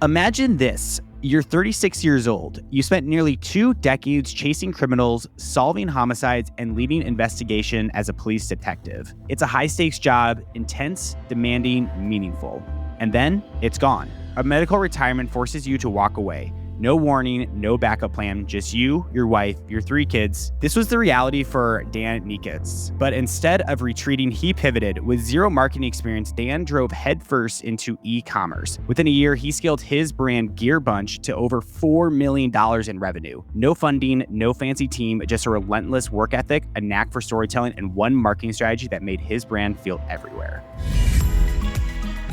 Imagine this. You're 36 years old. You spent nearly 2 decades chasing criminals, solving homicides, and leading investigation as a police detective. It's a high-stakes job, intense, demanding, meaningful. And then it's gone. A medical retirement forces you to walk away. No warning, no backup plan, just you, your wife, your 3 kids. This was the reality for Dan Nikas. But instead of retreating, he pivoted. With zero marketing experience, Dan drove headfirst into e-commerce. Within a year, he scaled his brand Gear Bunch to over $4 million in revenue. No funding, no fancy team, just a relentless work ethic, a knack for storytelling, and one marketing strategy that made his brand feel everywhere.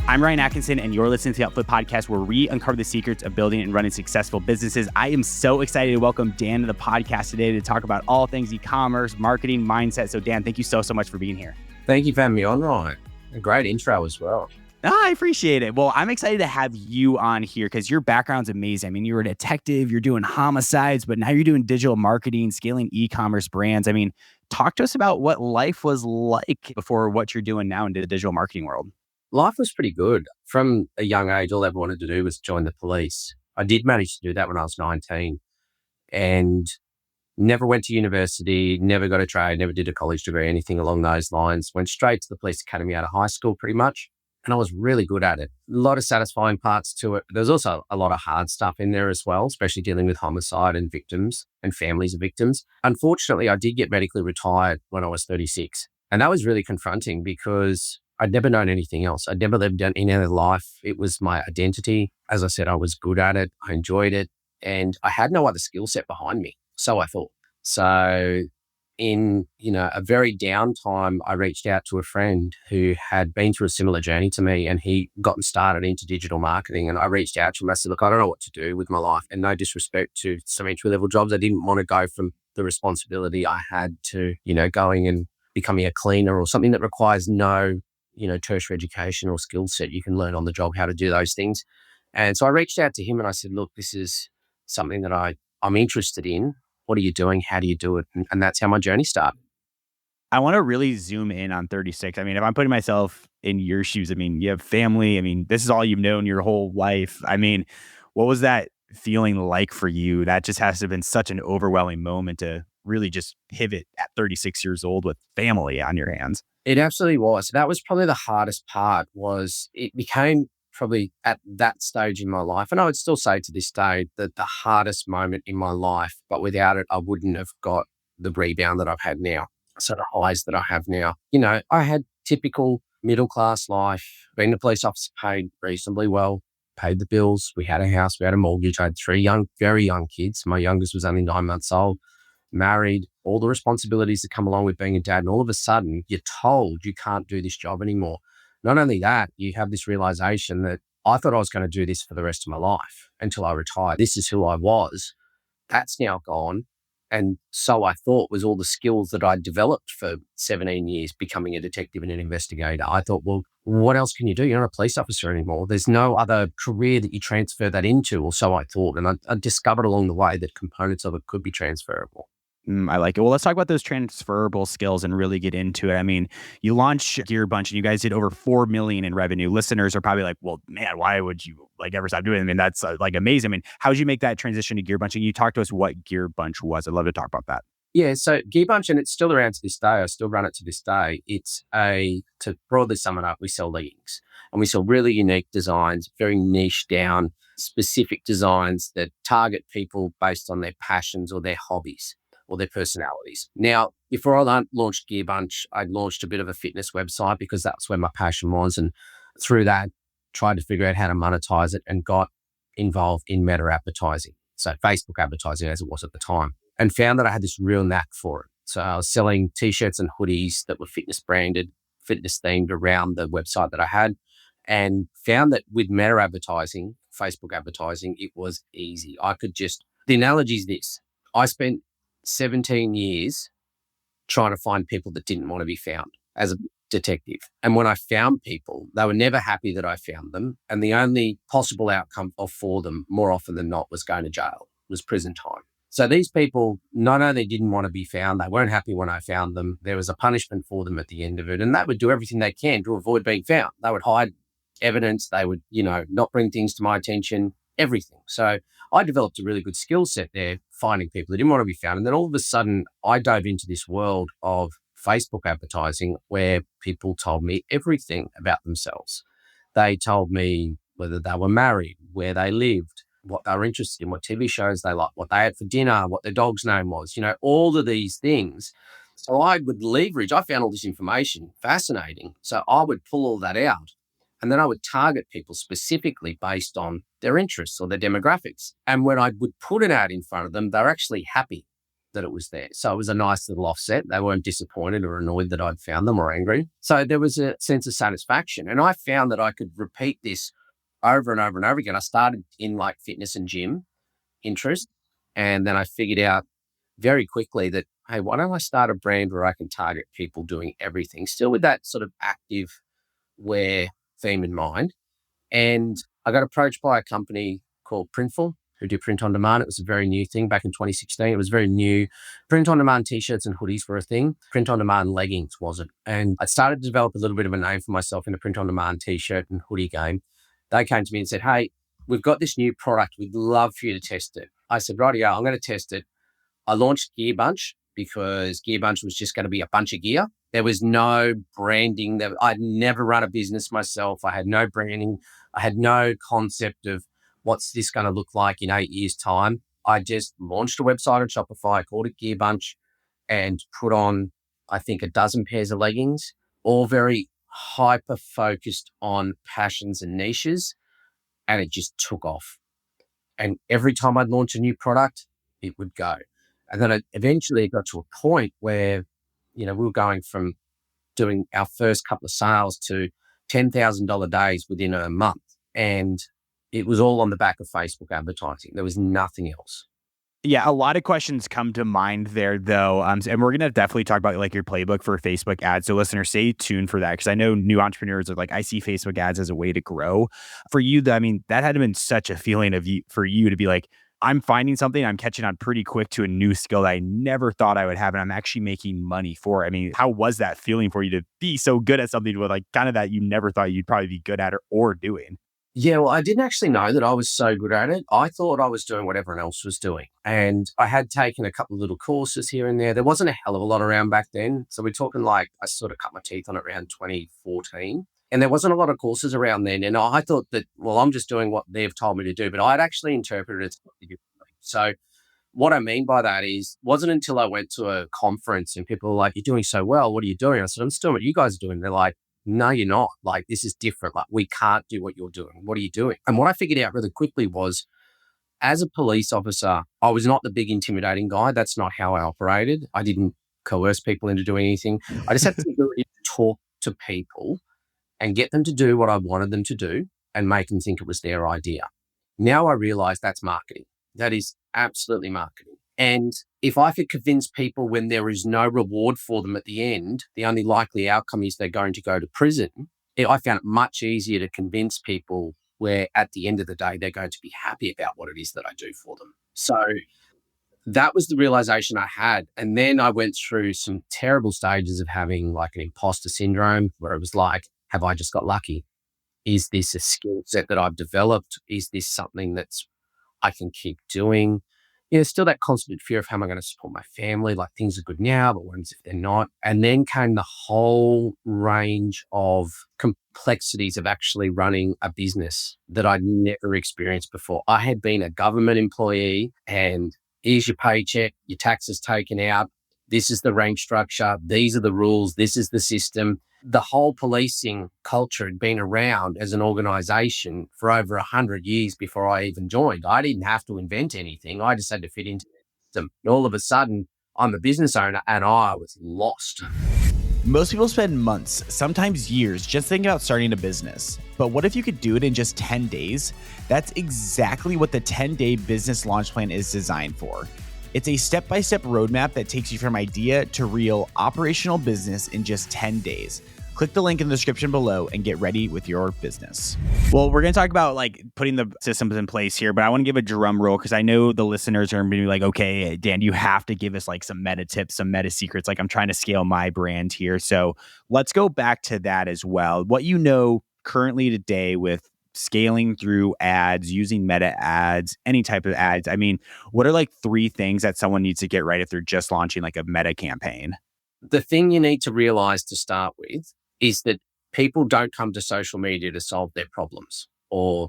I'm Ryan Atkinson, and you're listening to the Outfit Podcast, where we uncover the secrets of building and running successful businesses. I am so excited to welcome Dan to the podcast today to talk about all things e-commerce, marketing, mindset. So Dan, thank you so much for being here. Thank you for having me on, Ryan. A great intro as well. I appreciate it. Well, I'm excited to have you on here because your background's amazing. I mean, you're a detective, you're doing homicides, but now you're doing digital marketing, scaling e-commerce brands. I mean, talk to us about what life was like before what you're doing now in the digital marketing world. Life was pretty good. From a young age, all I ever wanted to do was join the police. I did manage to do that when I was 19 and never went to university, never got a trade, never did a college degree, anything along those lines. Went straight to the police academy out of high school pretty much. And I was really good at it. A lot of satisfying parts to it. There's also a lot of hard stuff in there as well, especially dealing with homicide and victims and families of victims. Unfortunately, I did get medically retired when I was 36. And that was really confronting because I'd never known anything else. I'd never lived any other life. It was my identity. As I said, I was good at it. I enjoyed it. And I had no other skill set behind me. So I thought. So in, a very down time, I reached out to a friend who had been through a similar journey to me, and he gotten started into digital marketing. And I reached out to him. I said, look, I don't know what to do with my life. And no disrespect to some entry-level jobs. I didn't want to go from the responsibility I had to, going and becoming a cleaner or something that requires no tertiary education or skill set. You can learn on the job how to do those things. And so I reached out to him and I said, look, this is something that I'm interested in. What are you doing? How do you do it? And that's how my journey started. I want to really zoom in on 36. I mean, if I'm putting myself in your shoes, I mean, you have family. I mean, this is all you've known your whole life. I mean, what was that feeling like for you? That just has to have been such an overwhelming moment to really just pivot at 36 years old with family on your hands. It absolutely was. That was probably the hardest part. Was it became probably at that stage in my life, and I would still say to this day that the hardest moment in my life, but without it, I wouldn't have got the rebound that I've had now. So the highs that I have now. I had typical middle-class life, being a police officer, paid reasonably well, paid the bills. We had a house, we had a mortgage. I had 3 very young kids. My youngest was only 9 months old. Married, all the responsibilities that come along with being a dad. And all of a sudden, you're told you can't do this job anymore. Not only that, you have this realization that I thought I was going to do this for the rest of my life until I retired. This is who I was. That's now gone. And so I thought was all the skills that I'd developed for 17 years becoming a detective and an investigator. I thought, well, what else can you do? You're not a police officer anymore. There's no other career that you transfer that into, or so I thought. And I discovered along the way that components of it could be transferable. I like it. Well, let's talk about those transferable skills and really get into it. I mean, you launched Gear Bunch and you guys did over 4 million in revenue. Listeners are probably like, well, man, why would you ever stop doing it? I mean, that's amazing. I mean, how did you make that transition to Gear Bunch? And you talk to us what Gear Bunch was. I'd love to talk about that. Yeah, so Gear Bunch, and it's still around to this day. I still run it to this day. It's to broadly sum it up, we sell leggings and we sell really unique designs, very niche down, specific designs that target people based on their passions or their hobbies or their personalities. Now, before I launched Gear Bunch, I launched a bit of a fitness website because that's where my passion was. And through that, tried to figure out how to monetize it and got involved in Meta advertising. So Facebook advertising as it was at the time, and found that I had this real knack for it. So I was selling t-shirts and hoodies that were fitness branded, fitness themed around the website that I had, and found that with Meta advertising, Facebook advertising, it was easy. The analogy is this. I spent 17 years trying to find people that didn't want to be found as a detective. And when I found people, they were never happy that I found them. And the only possible outcome for them, more often than not, was going to jail, was prison time. So these people not only didn't want to be found, they weren't happy when I found them. There was a punishment for them at the end of it. And they would do everything they can to avoid being found. They would hide evidence. They would, not bring things to my attention, everything. So I developed a really good skill set there, finding people that didn't want to be found. And then all of a sudden, I dove into this world of Facebook advertising where people told me everything about themselves. They told me whether they were married, where they lived, what they were interested in, what TV shows they liked, what they had for dinner, what their dog's name was, all of these things. So I would leverage, I found all this information fascinating. So I would pull all that out and then I would target people specifically based on their interests or their demographics. And when I would put an ad in front of them, they're actually happy that it was there. So it was a nice little offset. They weren't disappointed or annoyed that I'd found them or angry. So there was a sense of satisfaction. And I found that I could repeat this over and over and over again. I started in like fitness and gym interest. And then I figured out very quickly that, hey, why don't I start a brand where I can target people doing everything, still with that sort of active wear theme in mind. And I got approached by a company called Printful, who do print on demand. It was a very new thing back in 2016. It was very new. Print on demand t-shirts and hoodies were a thing. Print on demand leggings wasn't. And I started to develop a little bit of a name for myself in the print on demand t-shirt and hoodie game. They came to me and said, hey, we've got this new product. We'd love for you to test it. I said, rightio, I'm going to test it. I launched Gear Bunch because Gear Bunch was just going to be a bunch of gear. There was no branding. I'd never run a business myself. I had no branding. I had no concept of what's this going to look like in 8 years' time. I just launched a website on Shopify, called it Gear Bunch, and put on, I think, a dozen pairs of leggings, all very hyper-focused on passions and niches, and it just took off. And every time I'd launch a new product, it would go. And then eventually it got to a point where, we were going from doing our first couple of sales to $10,000 days within a month. And it was all on the back of Facebook advertising. There was nothing else. Yeah, a lot of questions come to mind there, though. And we're going to definitely talk about like your playbook for Facebook ads. So listeners, stay tuned for that because I know new entrepreneurs are like, I see Facebook ads as a way to grow. For you, that had to have been such a feeling for you to be like, I'm finding something, I'm catching on pretty quick to a new skill that I never thought I would have, and I'm actually making money for it. How was that feeling for you to be so good at something with like kind of that you never thought you'd probably be good at or doing? Yeah, well, I didn't actually know that I was so good at it. I thought I was doing what everyone else was doing. And I had taken a couple of little courses here and there. There wasn't a hell of a lot around back then. So we're talking like I sort of cut my teeth on it around 2014. And there wasn't a lot of courses around then. And I thought that, well, I'm just doing what they've told me to do. But I'd actually interpreted it slightly differently. So what I mean by that wasn't until I went to a conference and people were like, you're doing so well. What are you doing? I said, I'm just doing what you guys are doing. They're like, no, you're not. Like, this is different. Like, we can't do what you're doing. What are you doing? And what I figured out really quickly was, as a police officer, I was not the big intimidating guy. That's not how I operated. I didn't coerce people into doing anything. I just had the ability to talk to people and get them to do what I wanted them to do and make them think it was their idea. Now I realize that's marketing. That is absolutely marketing. And if I could convince people when there is no reward for them at the end, the only likely outcome is they're going to go to prison, I found it much easier to convince people where at the end of the day, they're going to be happy about what it is that I do for them. So that was the realization I had. And then I went through some terrible stages of having like an imposter syndrome where it was like, have I just got lucky? Is this a skill set that I've developed? Is this something that's I can keep doing? Still that constant fear of how am I going to support my family? Like things are good now, but what if they're not? And then came the whole range of complexities of actually running a business that I'd never experienced before. I had been a government employee and here's your paycheck, your taxes taken out. This is the rank structure. These are the rules. This is the system. The whole policing culture had been around as an organization for over 100 years before I even joined. I didn't have to invent anything. I just had to fit into the system. And all of a sudden, I'm a business owner and I was lost. Most people spend months, sometimes years, just thinking about starting a business. But what if you could do it in just 10 days? That's exactly what the 10-day business launch plan is designed for. It's a step-by-step roadmap that takes you from idea to real operational business in just 10 days. Click the link in the description below and get ready with your business. Well, we're going to talk about like putting the systems in place here, but I want to give a drum roll because I know the listeners are going to be like, okay, Dan, you have to give us like some meta tips, some meta secrets. Like I'm trying to scale my brand here. So let's go back to that as well. What you know currently today with scaling through ads, using Meta Ads, any type of ads? I mean, what are like 3 things that someone needs to get right if they're just launching like a Meta campaign? The thing you need to realize to start with is that people don't come to social media to solve their problems or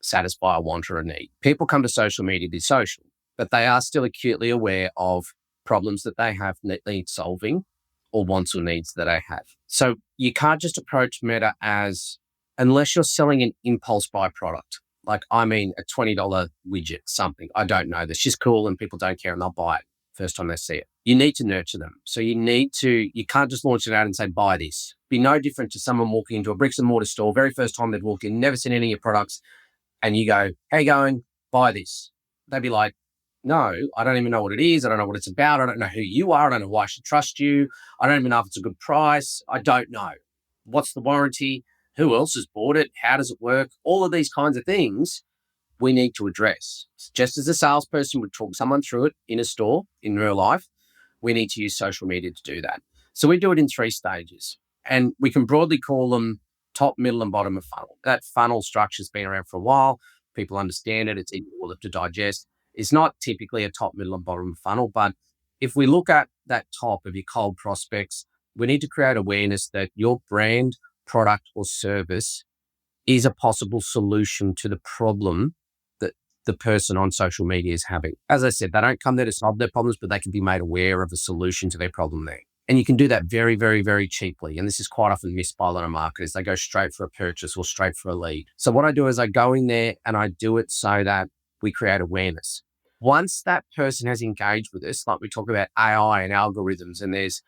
satisfy a want or a need. People come to social media to be social, but they are still acutely aware of problems that they have that need solving or wants or needs that they have. So you can't just approach Meta as, unless you're selling an impulse buy product, like I mean a $20 widget, something, I don't know, that's just cool and people don't care and they'll buy it first time they see it. You need to nurture them. So you can't just launch it out and say, buy this. Be no different to someone walking into a bricks and mortar store, very first time they'd walk in, never seen any of your products, and you go, how you going? Buy this. They'd be like, no, I don't even know what it is. I don't know what it's about. I don't know who you are. I don't know why I should trust you. I don't even know if it's a good price. I don't know. What's the warranty? Who else has bought it? How does it work? All of these kinds of things we need to address. Just as a salesperson would talk someone through it in a store, in real life, we need to use social media to do that. So we do it in 3 stages, and we can broadly call them top, middle, and bottom of funnel. That funnel structure's been around for a while. People understand it. It's easy for them to digest. It's not typically a top, middle, and bottom of funnel, but if we look at that top of your cold prospects, we need to create awareness that your brand, product, or service is a possible solution to the problem that the person on social media is having. As I said, they don't come there to solve their problems, but they can be made aware of a solution to their problem there. And you can do that very, very, very cheaply. And this is quite often missed by a lot of marketers. They go straight for a purchase or straight for a lead. So what I do is I go in there and I do it so that we create awareness. Once that person has engaged with us, like we talk about AI and algorithms, and there's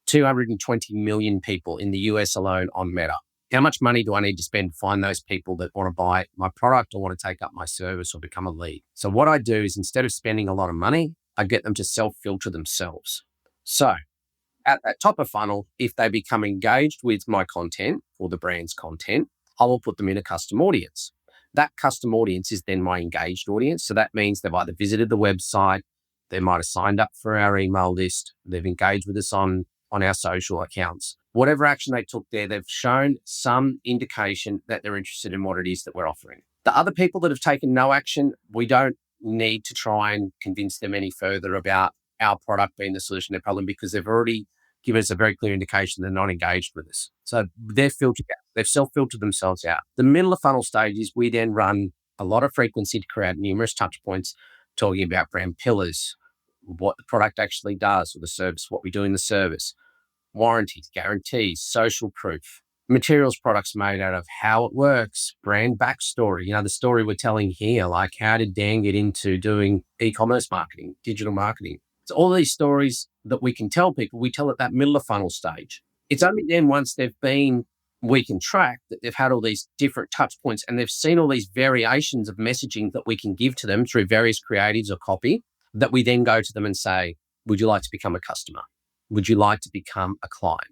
220 million people in the US alone on Meta. How much money do I need to spend to find those people that want to buy my product or want to take up my service or become a lead? So what I do is, instead of spending a lot of money, I get them to self-filter themselves. So at that top of funnel, if they become engaged with my content or the brand's content, I will put them in a custom audience. That custom audience is then my engaged audience. So that means they've either visited the website, they might have signed up for our email list, they've engaged with us on our social accounts. Whatever action they took there, they've shown some indication that they're interested in what it is that we're offering. The other people that have taken no action, we don't need to try and convince them any further about our product being the solution to their problem, because they've already given us a very clear indication they're not engaged with us. So they're filtered out. They've self-filtered themselves out. The middle of funnel stages, we then run a lot of frequency to create numerous touch points, talking about brand pillars, what the product actually does, or the service, what we do in the service, warranties, guarantees, social proof, materials products made out of, how it works, brand backstory, the story we're telling here, like how did Dan get into doing e-commerce marketing, digital marketing. So all these stories that we can tell people, we tell at that middle of funnel stage. It's only then, once we can track that they've had all these different touch points and they've seen all these variations of messaging that we can give to them through various creatives or copy, that we then go to them and say, would you like to become a customer? Would you like to become a client?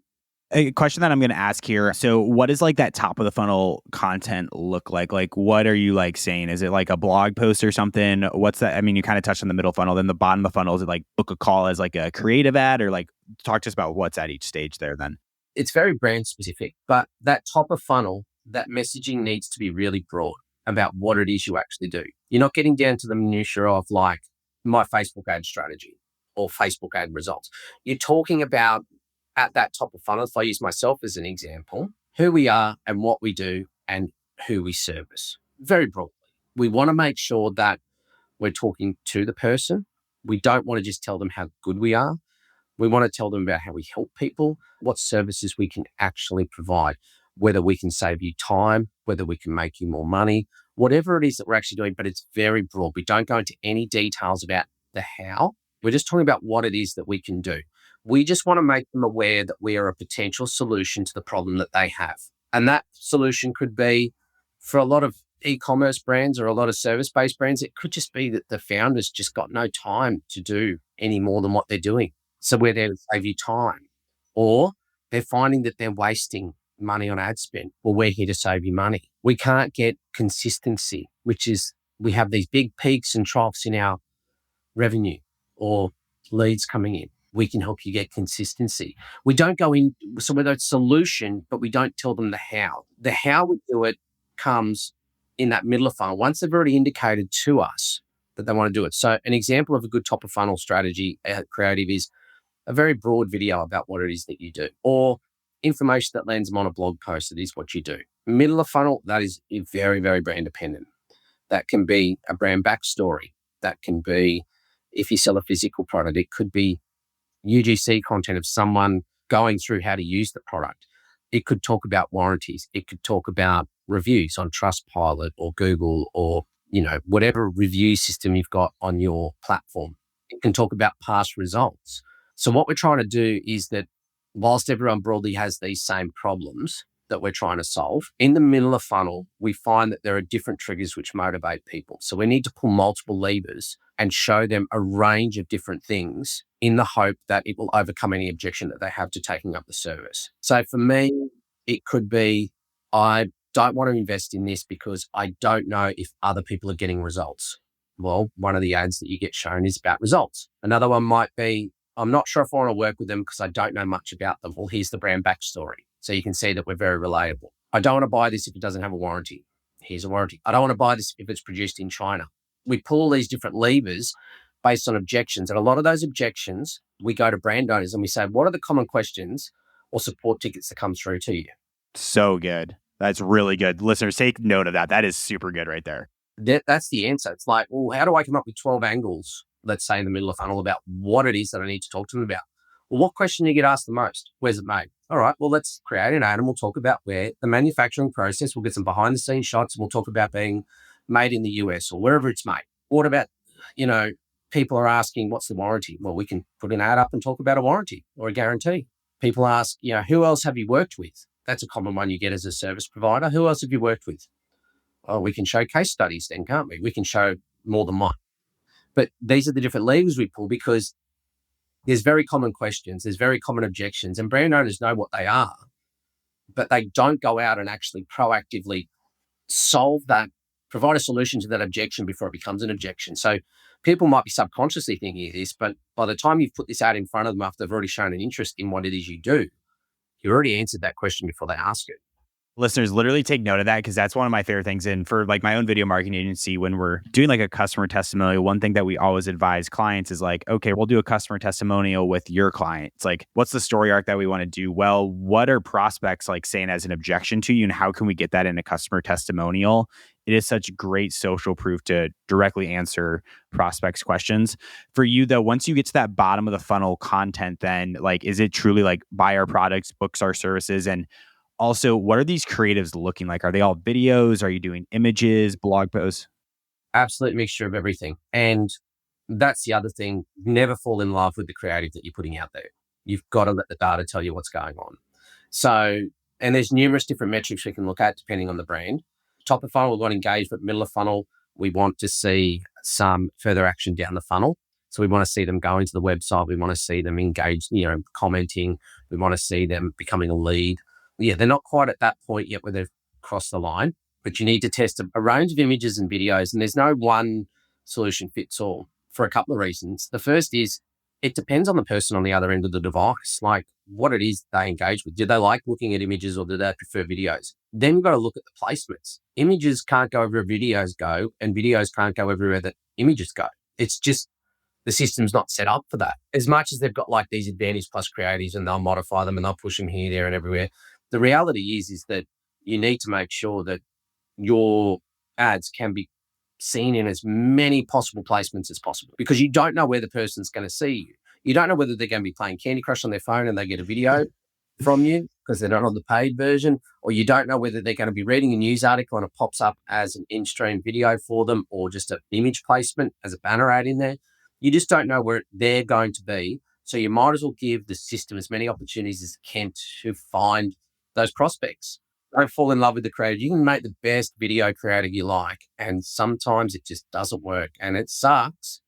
A question that I'm going to ask here. So what does like that top of the funnel content look like? Like, what are you like saying? Is it like a blog post or something? What's that? I mean, you kind of touched on the middle funnel, then the bottom of the funnel, is it like book a call as like a creative ad, or like talk to us about what's at each stage there then? It's very brand specific, but that top of funnel, that messaging needs to be really broad about what it is you actually do. You're not getting down to the minutiae of like my Facebook ad strategy or Facebook ad results. You're talking about, at that top of funnel, if I use myself as an example, who we are and what we do and who we service, very broadly. We want to make sure that we're talking to the person. We don't want to just tell them how good we are. We want to tell them about how we help people, what services we can actually provide, whether we can save you time, whether we can make you more money, whatever it is that we're actually doing, but it's very broad. We don't go into any details about the how. We're just talking about what it is that we can do. We just want to make them aware that we are a potential solution to the problem that they have. And that solution could be, for a lot of e-commerce brands or a lot of service-based brands, it could just be that the founders just got no time to do any more than what they're doing. So we're there to save you time. Or they're finding that they're wasting money on ad spend. Well, we're here to save you money. We can't get consistency, which is, we have these big peaks and troughs in our revenue or leads coming in. we can help you get consistency. We don't go in, so we're the solution, but we don't tell them the how. The how we do it comes in that middle of funnel. Once they've already indicated to us that they want to do it. So an example of a good top of funnel strategy creative is a very broad video about what it is that you do, or information that lands them on a blog post that is what you do. Middle of funnel, that is very, very brand dependent. That can be a brand backstory. That can be, if you sell a physical product, it could be UGC content of someone going through how to use the product. It could talk about warranties. It could talk about reviews on Trustpilot or Google or, whatever review system you've got on your platform. It can talk about past results. So what we're trying to do is that whilst everyone broadly has these same problems that we're trying to solve, in the middle of funnel, we find that there are different triggers which motivate people. So we need to pull multiple levers and show them a range of different things in the hope that it will overcome any objection that they have to taking up the service. So for me, it could be, I don't want to invest in this because I don't know if other people are getting results. Well, one of the ads that you get shown is about results. Another one might be, I'm not sure if I want to work with them because I don't know much about them. Well, here's the brand backstory. So you can see that we're very relatable. I don't want to buy this if it doesn't have a warranty. Here's a warranty. I don't want to buy this if it's produced in China. We pull all these different levers based on objections. And a lot of those objections, we go to brand owners and we say, what are the common questions or support tickets that come through to you? So good. That's really good. Listeners, take note of that. That is super good right there. That's the answer. It's like, well, how do I come up with 12 angles, let's say in the middle of funnel, about what it is that I need to talk to them about? Well, what question do you get asked the most? Where's it made? All right, well, let's create an ad and we'll talk about where the manufacturing process. We'll get some behind the scenes shots and we'll talk about being made in the US or wherever it's made. What about, people are asking, what's the warranty? Well, we can put an ad up and talk about a warranty or a guarantee. People ask, who else have you worked with? That's a common one you get as a service provider. Who else have you worked with? Oh, we can show case studies then, can't we? We can show more than one. But these are the different levers we pull because there's very common questions, there's very common objections, and brand owners know what they are, but they don't go out and actually proactively solve that, provide a solution to that objection before it becomes an objection. So people might be subconsciously thinking of this, but by the time you've put this ad in front of them after they've already shown an interest in what it is you do, you already answered that question before they ask it. Listeners, literally take note of that because that's one of my favorite things. And for like my own video marketing agency, when we're doing like a customer testimonial, one thing that we always advise clients is like, okay, we'll do a customer testimonial with your client. It's like, what's the story arc that we want to do? Well, what are prospects like saying as an objection to you and how can we get that in a customer testimonial? It is such great social proof to directly answer prospects' questions. For you though, once you get to that bottom of the funnel content, then like, is it truly like buy our products, books our services? And also, what are these creatives looking like? Are they all videos? Are you doing images, blog posts? Absolute mixture of everything. And that's the other thing. Never fall in love with the creative that you're putting out there. You've got to let the data tell you what's going on. So, and there's numerous different metrics we can look at depending on the brand. Top of funnel, we want engagement. Middle of funnel, we want to see some further action down the funnel. So we want to see them going to the website. We want to see them engaged, commenting. We want to see them becoming a lead. Yeah, they're not quite at that point yet where they've crossed the line, but you need to test a range of images and videos, and there's no one solution fits all for a couple of reasons. The first is it depends on the person on the other end of the device, like what it is they engage with. Do they like looking at images or do they prefer videos? Then you've got to look at the placements. Images can't go everywhere videos go, and videos can't go everywhere that images go. It's just the system's not set up for that. As much as they've got like these Advantage Plus creatives and they'll modify them and they'll push them here, there, and everywhere, the reality is that you need to make sure that your ads can be seen in as many possible placements as possible because you don't know where the person's going to see you. You don't know whether they're going to be playing Candy Crush on their phone and they get a video from you because they're not on the paid version, or you don't know whether they're going to be reading a news article and it pops up as an in-stream video for them or just an image placement as a banner ad in there. You just don't know where they're going to be. So you might as well give the system as many opportunities as it can to find those prospects. Don't fall in love with the creative. You can make the best video creative you like, and sometimes it just doesn't work. And it sucks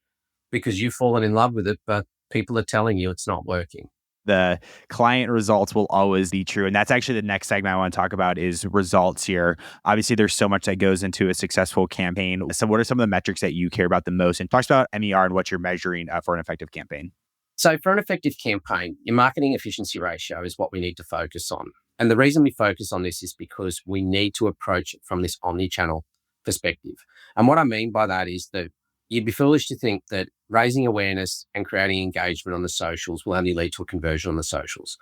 because you've fallen in love with it, but people are telling you it's not working. The client results will always be true. And that's actually the next segment I want to talk about is results here. Obviously, there's so much that goes into a successful campaign. So what are some of the metrics that you care about the most? And talks about MER and what you're measuring for an effective campaign. So for an effective campaign, your marketing efficiency ratio is what we need to focus on. And the reason we focus on this is because we need to approach it from this omni-channel perspective. And what I mean by that is that you'd be foolish to think that raising awareness and creating engagement on the socials will only lead to a conversion on the socials.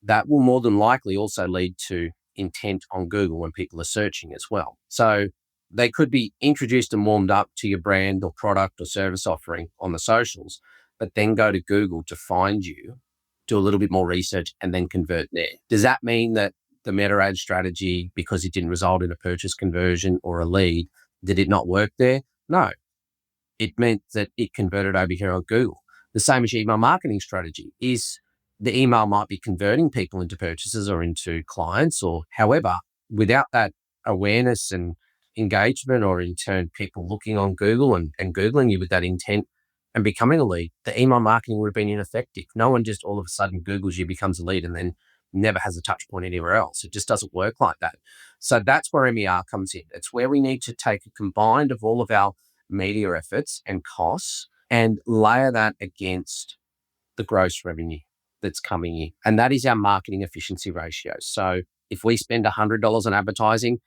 That will more than likely also lead to intent on Google when people are searching as well. So they could be introduced and warmed up to your brand or product or service offering on the socials, but then go to Google to find you, do a little bit more research, and then convert there. Does that mean that the Meta Ads strategy, because it didn't result in a purchase conversion or a lead, did it not work there? No. It meant that it converted over here on Google. The same as your email marketing strategy is the email might be converting people into purchases or into clients or however, without that awareness and engagement or in turn people looking on Google and Googling you with that intent and becoming a lead, the email marketing would have been ineffective. No one just all of a sudden Googles you, becomes a lead and then never has a touch point anywhere else. It just doesn't work like that. So that's where MER comes in. It's where we need to take a combined of all of our media efforts and costs and layer that against the gross revenue that's coming in. And that is our marketing efficiency ratio. So if we spend $100 on advertising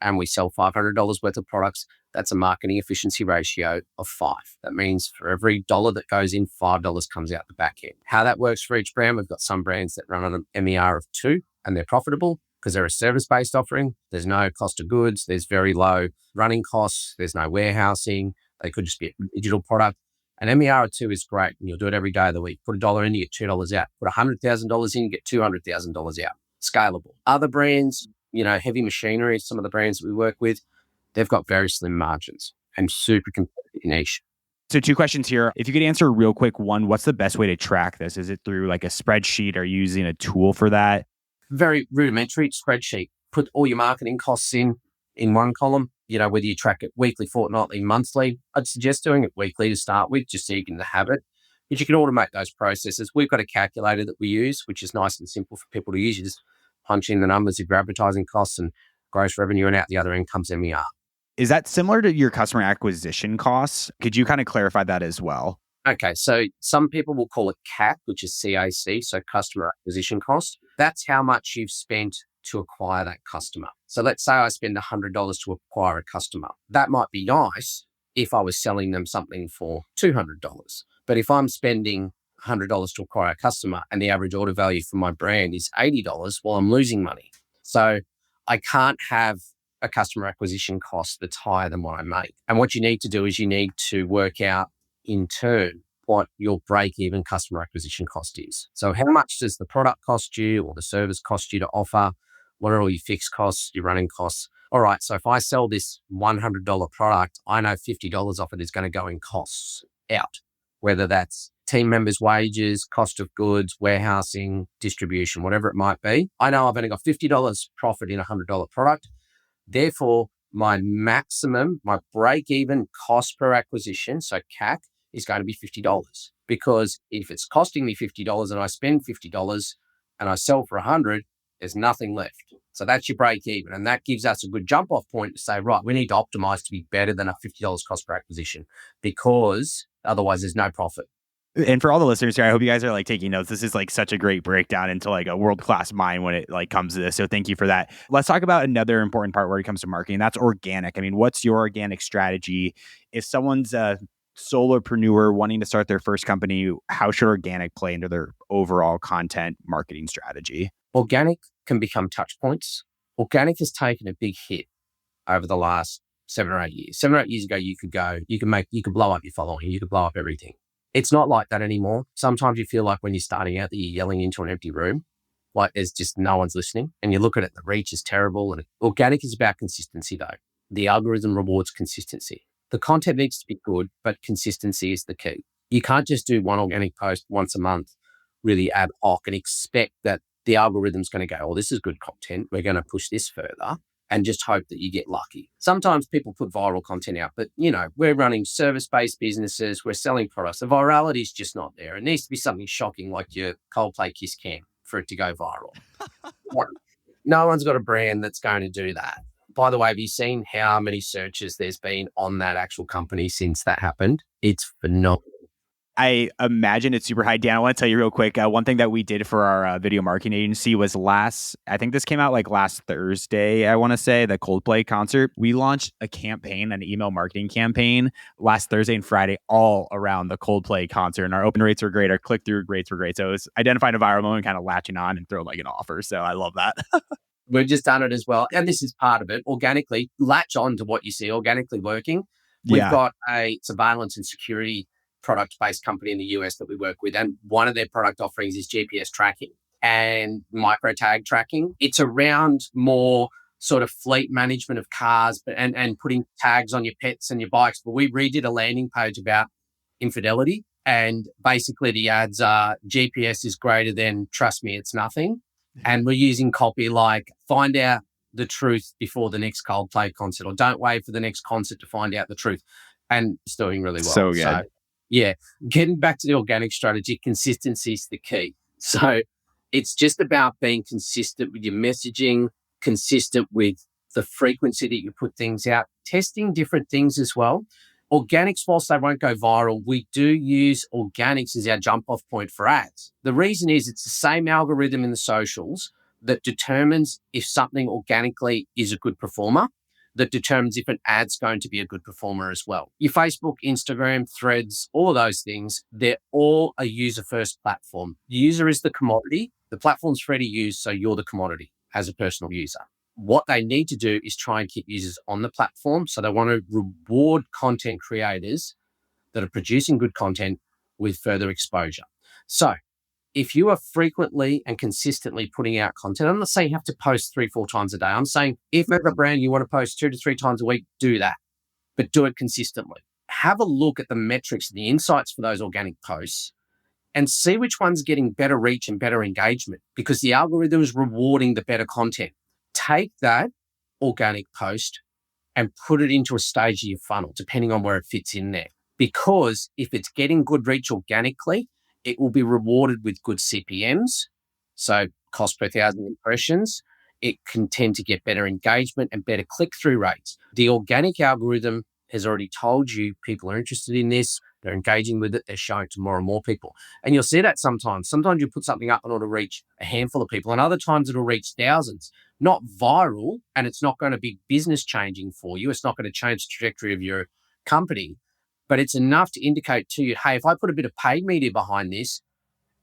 and we sell $500 worth of products, that's a marketing efficiency ratio of 5. That means for every dollar that goes in, $5 comes out the back end. How that works for each brand, we've got some brands that run on an MER of 2 and they're profitable because they're a service-based offering. There's no cost of goods. There's very low running costs. There's no warehousing. They could just be a digital product. An MER of 2 is great, and you'll do it every day of the week. Put $1 in, you get $2 out. Put $100,000 in, you get $200,000 out. Scalable. Other brands, heavy machinery, some of the brands that we work with, they've got very slim margins and super competitive niche. So 2 questions here. If you could answer real quick, one, what's the best way to track this? Is it through like a spreadsheet? Are you using a tool for that? Very rudimentary spreadsheet. Put all your marketing costs in one column, whether you track it weekly, fortnightly, monthly. I'd suggest doing it weekly to start with, just so you get in the habit. But you can automate those processes. We've got a calculator that we use, which is nice and simple for people to use. You just punch in the numbers of your advertising costs and gross revenue, and out the other end comes MER. Is that similar to your customer acquisition costs? Could you kind of clarify that as well? Okay, so some people will call it CAC, which is CAC, so customer acquisition cost. That's how much you've spent to acquire that customer. So let's say I spend $100 to acquire a customer. That might be nice if I was selling them something for $200. But if I'm spending $100 to acquire a customer and the average order value for my brand is $80, well, I'm losing money. So I can't have a customer acquisition cost that's higher than what I make. And what you need to do is you need to work out in turn what your break-even customer acquisition cost is. So how much does the product cost you or the service cost you to offer? What are all your fixed costs, your running costs? All right, so if I sell this $100 product, I know $50 off it is going to go in costs out, whether that's team members' wages, cost of goods, warehousing, distribution, whatever it might be. I know I've only got $50 profit in a $100 product. Therefore, my maximum, my break-even cost per acquisition, so CAC, is going to be $50. Because if it's costing me $50 and I spend $50 and I sell for $100, there's nothing left. So that's your break even. And that gives us a good jump off point to say, right, we need to optimize to be better than a $50 cost per acquisition, because otherwise there's no profit. And for all the listeners here, I hope you guys are like taking notes. This is like such a great breakdown into like a world-class mind when it like comes to this. So thank you for that. Let's talk about another important part where it comes to marketing. That's organic. I mean, what's your organic strategy? If someone's a solopreneur wanting to start their first company, how should organic play into their overall content marketing strategy? Organic can become touch points. Organic has taken a big hit over the last 7 or 8 years. 7 or 8 years ago, you could blow up your following, you could blow up everything. It's not like that anymore. Sometimes you feel like when you're starting out that you're yelling into an empty room, like there's just no one's listening. And you look at it, the reach is terrible. And organic is about consistency though. The algorithm rewards consistency. The content needs to be good, but consistency is the key. You can't just do one organic post once a month, really ad hoc, and expect that the algorithm's going to go, oh, this is good content, we're going to push this further, and just hope that you get lucky. Sometimes people put viral content out, but we're running service-based businesses, we're selling products. The virality is just not there. It needs to be something shocking like your Coldplay Kiss Cam for it to go viral. No one's got a brand that's going to do that. By the way, have you seen how many searches there's been on that actual company since that happened? It's phenomenal. I imagine it's super high. Dan, I want to tell you real quick. One thing that we did for our video marketing agency was I think this came out like last Thursday, I want to say, the Coldplay concert. We launched a campaign, an email marketing campaign last Thursday and Friday, all around the Coldplay concert. And our open rates were great. Our click-through rates were great. So it was identifying a viral moment, kind of latching on and throw like an offer. So I love that. We've just done it as well. And this is part of it. Organically, latch on to what you see organically working. We've got a surveillance and security product-based company in the US that we work with. And one of their product offerings is GPS tracking and micro tag tracking. It's around more sort of fleet management of cars and putting tags on your pets and your bikes. But we redid a landing page about infidelity. And basically the ads are GPS is greater than trust me, it's nothing. And we're using copy like find out the truth before the next Coldplay concert, or don't wait for the next concert to find out the truth. And it's doing really well. So good. So, yeah, getting back to the organic strategy, consistency is the key. So it's just about being consistent with your messaging, consistent with the frequency that you put things out, testing different things as well. Organics, whilst they won't go viral, we do use organics as our jump off point for ads. The reason is it's the same algorithm in the socials that determines if something organically is a good performer, that determines if an ad's going to be a good performer as well. Your Facebook, Instagram, Threads, all of those things, they're all a user-first platform. The user is the commodity. The platform's free to use, so you're the commodity as a personal user. What they need to do is try and keep users on the platform. So they want to reward content creators that are producing good content with further exposure. So if you are frequently and consistently putting out content, I'm not saying you have to post 3-4 times a day. I'm saying if as a brand you want to post 2 to 3 times a week, do that, but do it consistently. Have a look at the metrics and the insights for those organic posts and see which one's getting better reach and better engagement, because the algorithm is rewarding the better content. Take that organic post and put it into a stage of your funnel, depending on where it fits in there. Because if it's getting good reach organically, it will be rewarded with good CPMs, so cost per 1,000 impressions. It can tend to get better engagement and better click-through rates. The organic algorithm has already told you people are interested in this, they're engaging with it, they're showing it to more and more people. And you'll see that sometimes. Sometimes you put something up and it'll reach a handful of people, and other times it'll reach thousands. Not viral, and it's not going to be business changing for you. It's not going to change the trajectory of your company, but it's enough to indicate to you, hey, if I put a bit of paid media behind this,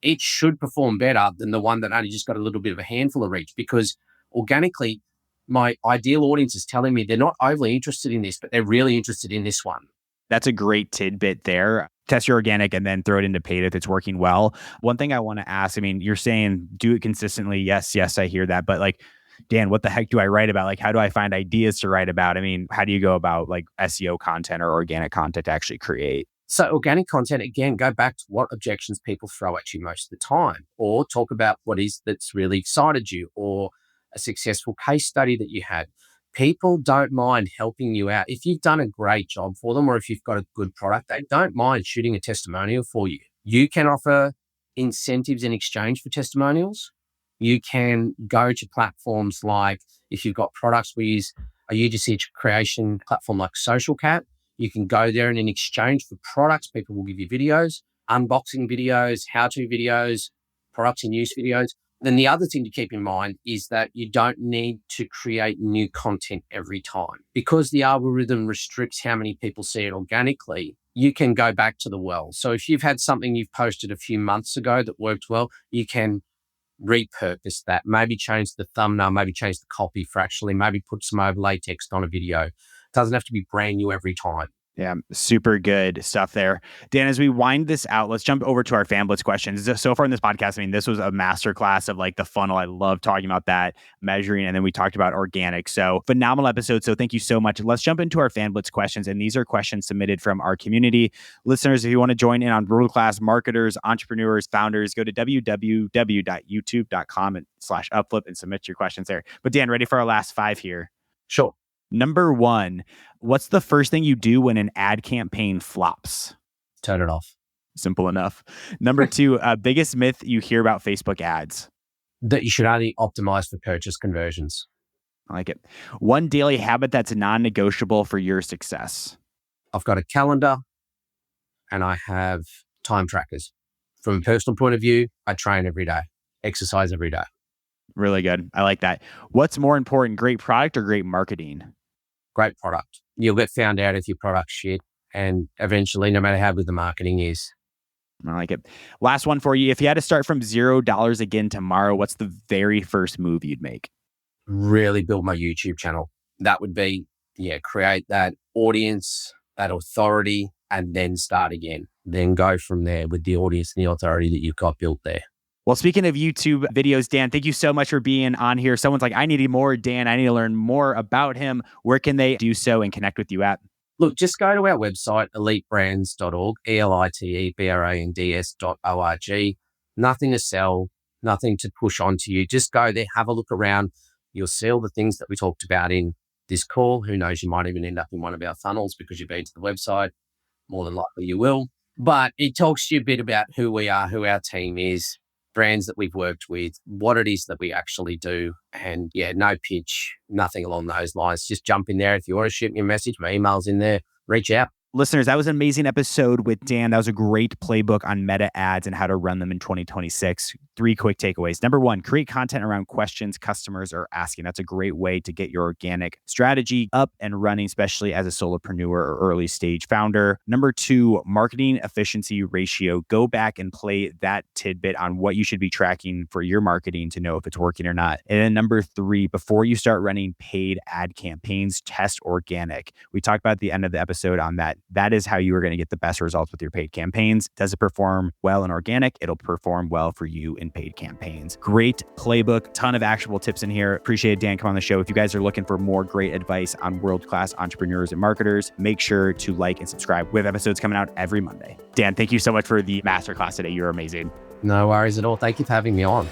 it should perform better than the one that only just got a little bit of a handful of reach, because organically, my ideal audience is telling me they're not overly interested in this, but they're really interested in this one. That's a great tidbit there. Test your organic and then throw it into paid if it's working well. One thing I want to ask, I mean, you're saying do it consistently. Yes, I hear that. But like, Dan, what the heck do I write about? Like, how do I find ideas to write about? I mean, how do you go about like SEO content or organic content to actually create? So organic content, again, go back to what objections people throw at you most of the time, or talk about what is that's really excited you, or a successful case study that you had. People don't mind helping you out. If you've done a great job for them, or if you've got a good product, they don't mind shooting a testimonial for you. You can offer incentives in exchange for testimonials. You can go to platforms like, if you've got products, we use a UGC creation platform like SocialCat. You can go there, and in exchange for products, people will give you videos, unboxing videos, how-to videos, products in use videos. Then the other thing to keep in mind is that you don't need to create new content every time, because the algorithm restricts how many people see it organically. You can go back to the well. So if you've had something you've posted a few months ago that worked well, you can repurpose that, maybe change the thumbnail, maybe change the copy fractionally, maybe put some overlay text on a video. It doesn't have to be brand new every time. Yeah, super good stuff there. Dan, as we wind this out, let's jump over to our fan blitz questions. So far in this podcast, I mean, this was a masterclass of like the funnel. I love talking about that, measuring, and then we talked about organic. So phenomenal episode. So thank you so much. Let's jump into our fan blitz questions. And these are questions submitted from our community. Listeners, if you want to join in on world-class marketers, entrepreneurs, founders, go to www.youtube.com/upflip and submit your questions there. But Dan, ready for our last 5 here? Sure. Number 1, what's the first thing you do when an ad campaign flops? Turn it off. Simple enough. Number 2, biggest myth you hear about Facebook ads? That you should only optimize for purchase conversions. I like it. One daily habit that's non-negotiable for your success? I've got a calendar, and I have time trackers. From a personal point of view, I train every day, exercise every day. Really good. I like that. What's more important, great product or great marketing? Great product. You'll get found out if your product's shit. And eventually, no matter how good the marketing is. I like it. Last one for you. If you had to start from $0 again tomorrow, what's the very first move you'd make? Really build my YouTube channel. That would be, create that audience, that authority, and then start again. Then go from there with the audience and the authority that you've got built there. Well, speaking of YouTube videos, Dan, thank you so much for being on here. Someone's like, I need more Dan. I need to learn more about him. Where can they do so and connect with you at? Look, just go to our website, elitebrands.org, elitebrands.org. Nothing to sell, nothing to push onto you. Just go there, have a look around. You'll see all the things that we talked about in this call. Who knows, you might even end up in one of our funnels because you've been to the website. More than likely you will. But it talks to you a bit about who we are, who our team is, brands that we've worked with, what it is that we actually do. And no pitch, nothing along those lines. Just jump in there. If you want to shoot me a message, my email's in there. Reach out. Listeners, that was an amazing episode with Dan. That was a great playbook on Meta Ads and how to run them in 2026. 3 quick takeaways. Number 1, create content around questions customers are asking. That's a great way to get your organic strategy up and running, especially as a solopreneur or early stage founder. Number 2, marketing efficiency ratio. Go back and play that tidbit on what you should be tracking for your marketing to know if it's working or not. And then number 3, before you start running paid ad campaigns, test organic. We talked about at the end of the episode on that. That is how you are going to get the best results with your paid campaigns. Does it perform well in organic? It'll perform well for you in paid campaigns. Great playbook, ton of actionable tips in here. Appreciate it, Dan, come on the show. If you guys are looking for more great advice on world-class entrepreneurs and marketers, make sure to like and subscribe. We have episodes coming out every Monday. Dan, thank you so much for the masterclass today. You're amazing. No worries at all. Thank you for having me on.